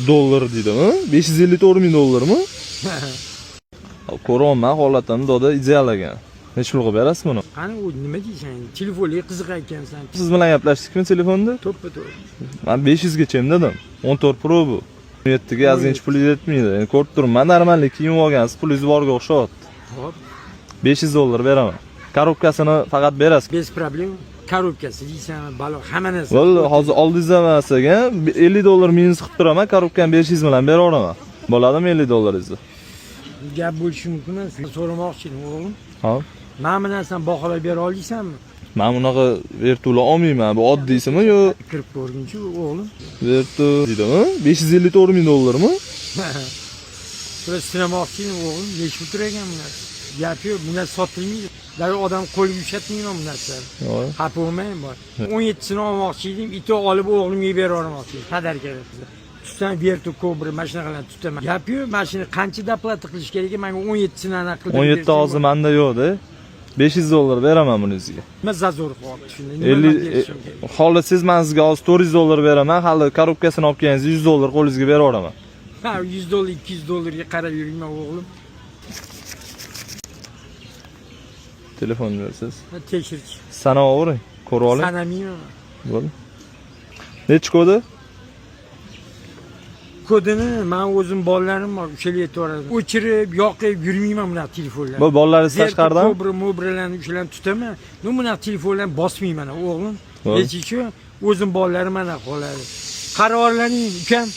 dollar deydimi? 554 ming dollarmi? Ko'rolman holatini doda ideal ekan. Necha pulga berasiz buni? Qani u nima deysan? Telefonga qiziq ekansan. Siz bilan gaplashdikmi telefonda? To'ppa-to'g'ri. Men 500 ga dedim. 14 Pro bu. 17 ga yozgancha pul yetmaydi. Endi ko'rib turibman, normallik kiyib olgansiz, pulingiz borga o'xshayapti. Hop, 500 dollar beraman. Korobkasini faqat berasiz. bez problem. Korobkasi deysan, balo hamma narsa. Bo'ldi, hozir oldingizda emasaga 50 dollar minus qilib turaman, korobkani 500 bilan beraveraman. Bo'ladimi 50 dollaringizni? Gap bo'lishi mumkin emas. So'ramoqchi edim, o'g'lim. Ha. Mana bu narsani baholab bera olaysanmi? Men bunaqa vertula olmayman. Bu oddiysimi yo Kirib ko'rgunchi, o'g'lim. vertu deydimi? 554 ming dollarmi? Shuni sinamoqchi edim, o'g'lim. Nechta tur ekan bu narsa? Gap yo'q, bu narsa sotilmaydi. Daryo odam qo'lga ushatmayman bu narsalarni. Yo'q. Xafa bo'lmang bor. 17sini olmoqchi edim, ito olib o'g'limga beravermoqchi edim. Qadarga. Tutsan vertu kobra mashinalarini tutaman. Gap yo'q, mashina qancha doplata qilish kerak ekan? Menga 17sini aniq qilib 17 hozir menda yo'q-da. 500 dollar beraman bunizga. Nima zazor qoldi shunda? 50 xohlasangiz men sizga hozir 400 dollar beraman. Hali korobkasini olib kelsangiz 100 dollar qo'lingizga beraveraman. Ha, 100 dollar, 200 dollarga qarab yurmayman o'g'lim. Telefon bersiz. Tekshirchi. Sanavering, ko'rib oling. Sanamayman. Bo'ldi. Nechi kodi? Kodini men o'zim bolalarim bor, o'shalar aytib o'chirib, yoqib yurmayman bunaqa telefonlarni. Bu bolalaringiz tashqaridan? Mobralarni o'shalarni tutaman. Bunaqa telefonlarni bosmayman o'g'lim. Hech o'zim bolalarim mana qoladi. Qarorlaring ukam.